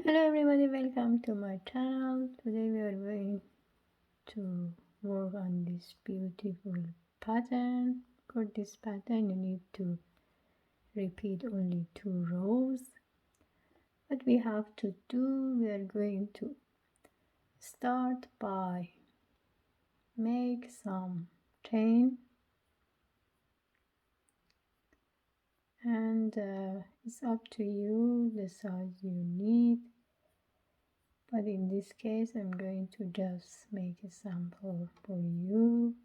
Hello everybody, welcome to my channel. Today we are going to work on this beautiful pattern. For this pattern you need to repeat only 2 rows. What we have to do, we are going to start by make some chain, and it's up to you the size you need. But in this case, I'm going to just make a sample for you.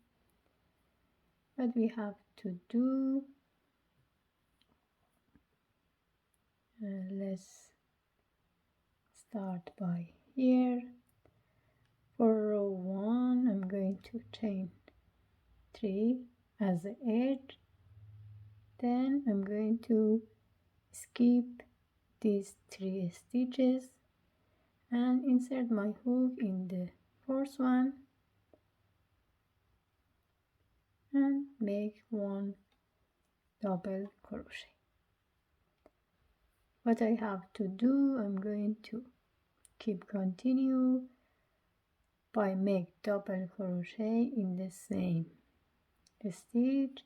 What we have to do, let's start by here. For row 1, I'm going to chain 3 as the edge. Then I'm going to skip these 3 stitches and insert my hook in the first one and make 1 double crochet. What I have to do, I'm going to keep continue by make double crochet in the same stitch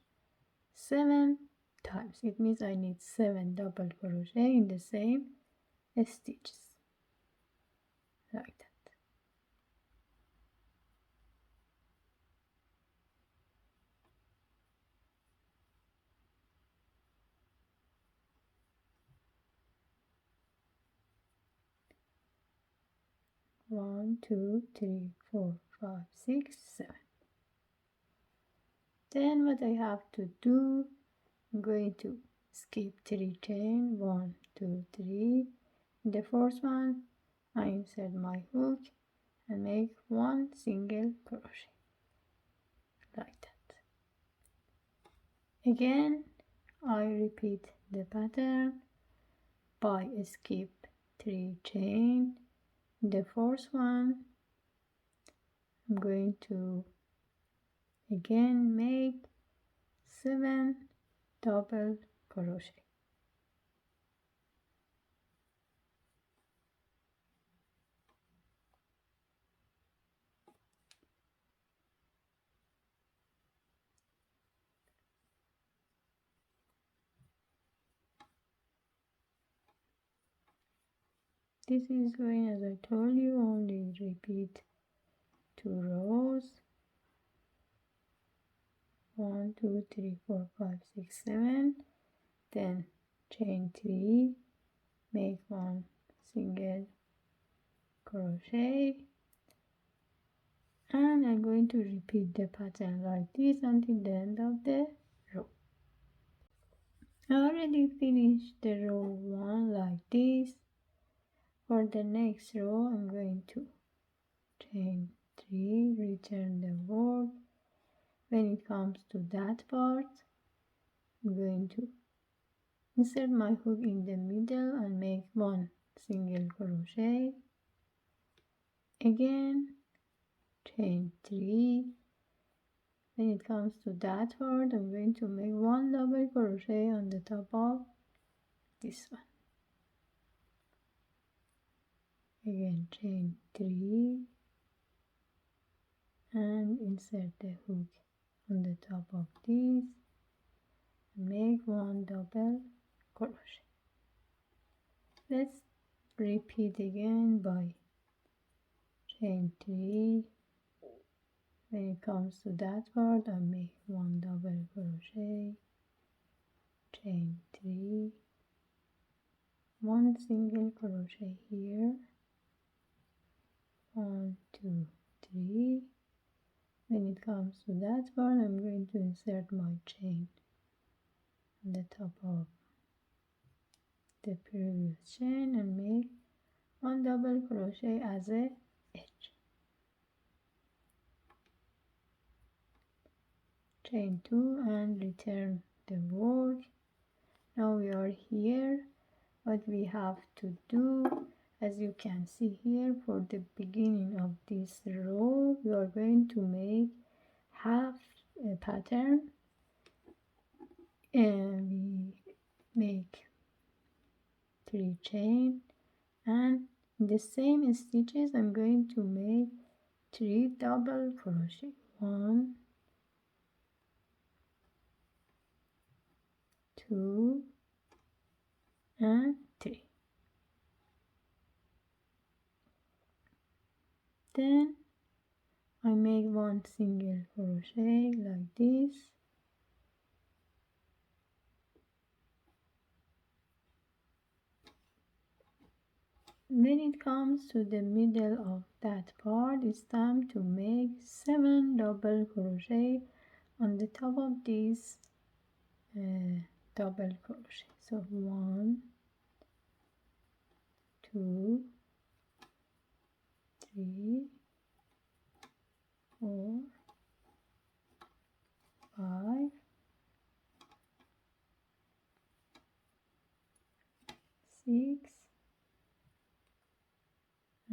7 times. It means I need 7 double crochet in the same stitches, like that. One, two, three, 4, 5, 6, 7. Then what I have to do, I'm going to skip 3 chain, 1, 2, 3. In the first one, I insert my hook and make 1 single crochet, like that. Again, I repeat the pattern by skip 3 chain. In the first one, I'm going to again make 7 double crochet. This is going, as I told you, only repeat 2 rows. 1, 2, 3, 4, 5, 6, 7. Then chain 3, make 1 single crochet, and I'm going to repeat the pattern like this until the end of the row. I already finished the row 1 like this. For the next row, I'm going to chain 3, return the work. When it comes to that part, I'm going to insert my hook in the middle and make 1 single crochet. Again, chain 3. When it comes to that part, I'm going to make 1 double crochet on the top of this one. Again, chain 3 and insert the hook on the top of this and make 1 double crochet. Let's repeat again by chain 3. When it comes to that part, I make 1 double crochet, chain 3, 1 single crochet here, 1, 2, 3. When it comes to that part, I'm going to insert my chain on the top of the previous chain and make 1 double crochet as a edge. Chain 2 and return the work. Now we are here. What we have to do, as you can see here, for the beginning of this row, we are going to make half a pattern, and we make 3 chain and In the same stitches I'm going to make 3 double crochet. 1, 2 and 3. Then I make 1 single crochet like this. When it comes to the middle of that part, it's time to make 7 double crochet on the top of this double crochet. So 1, 2, 3, 4, 5, 6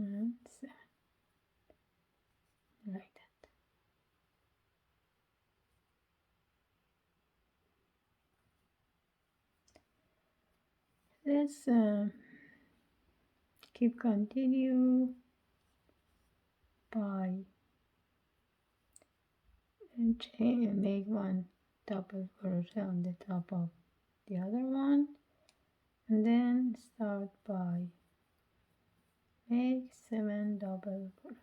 and 7, like that. Let's keep continue by make 1 double crochet on the top of the other one, and then start by make 7 double crochet.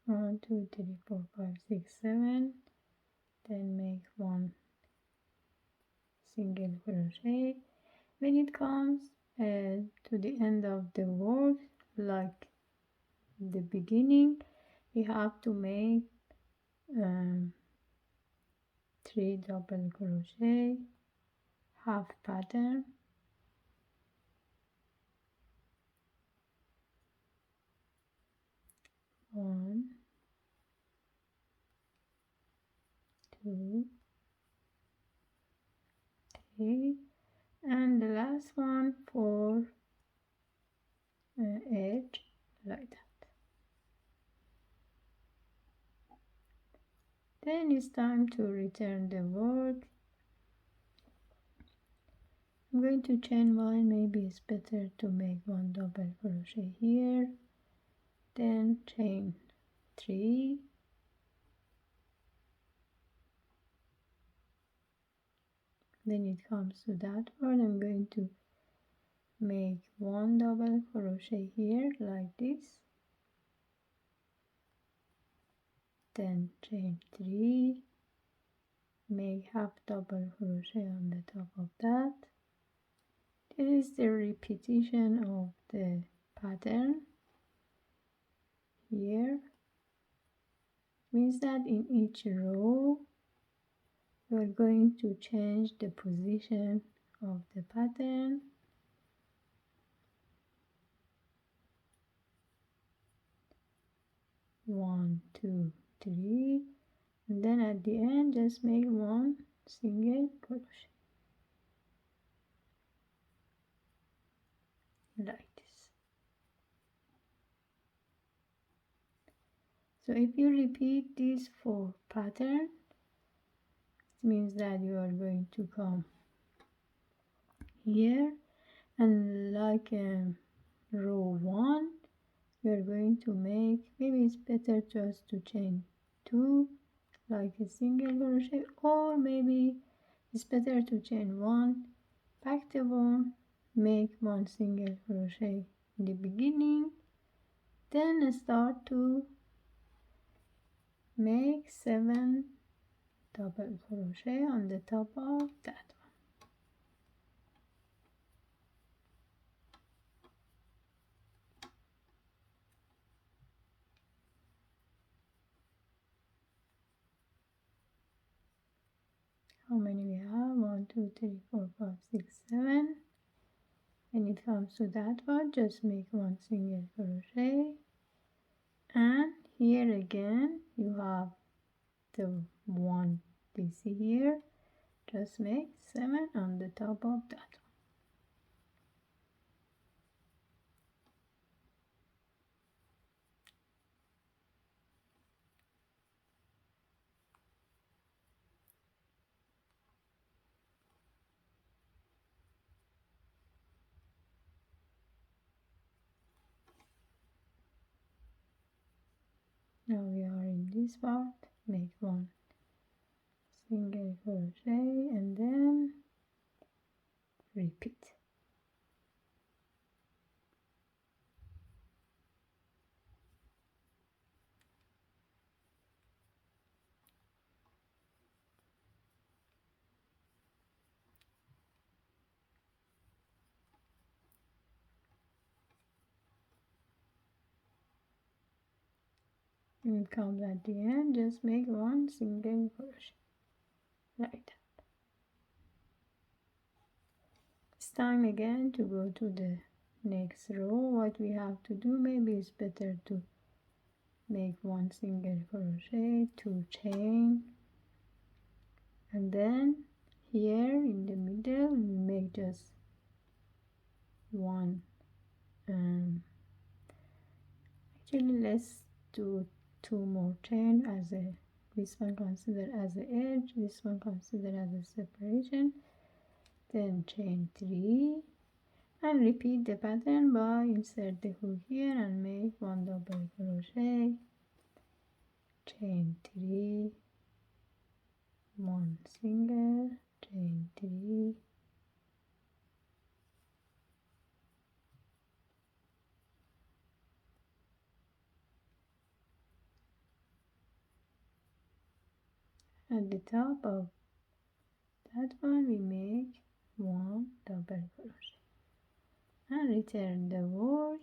One, 2, 3, 4, 5, 6, 7. Then make 1 single crochet. When it comes to the end of the work, like the beginning, you have to make 3 double crochet, half pattern, 1, 2, 3, and the last one for edge, like that. Then it's time to return the work. I'm going to chain 1, maybe it's better to make 1 double crochet here, then chain 3, when it comes to that part I'm going to make 1 double crochet here like this, then chain 3, make half double crochet on the top of that. This is the repetition of the pattern here. Means that in each row we are going to change the position of the pattern. One, two, three, and then at the end just make 1 single crochet like this. So if you repeat these 4 patterns, it means that you are going to come here and like row 1 you are going to make, maybe it's better just to chain 2 like a single crochet, or maybe it's better to chain 1, back the 1, make 1 single crochet in the beginning, then start to make 7 double crochet on the top of that one. How many we have? 1, 2, 3, 4, 5, 6, 7. When it comes to that one, just make 1 single crochet, and here again you have the one this here, just make 7 on the top of that one. Now we are in this part, make 1 single crochet and then repeat. And come at the end, just make 1 single crochet like that. It's time again to go to the next row. What we have to do, maybe it's better to make 1 single crochet, 2 chain, and then here in the middle we make just 1 actually let's do 2 more chain as a, this one considered as an edge, this one considered as a separation, then chain 3 and repeat the pattern by insert the hook here and make 1 double crochet, chain 3, 1 single, chain 3, at the top of that one we make 1 double crochet and return the work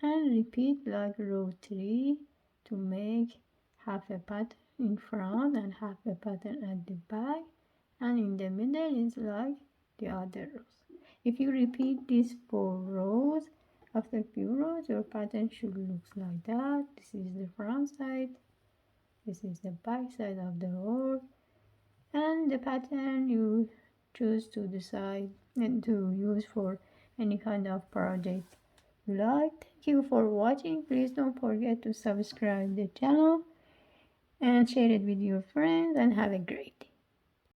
and repeat like row 3 to make half a pattern in front and half a pattern at the back, and in the middle is like the other rows. If you repeat these 4 rows, after few rows your pattern should look like that. This is the front side, this is the back side of the work, and the pattern you choose to decide and to use for any kind of project you like. Thank you for watching. Please don't forget to subscribe the channel and share it with your friends, and have a great day.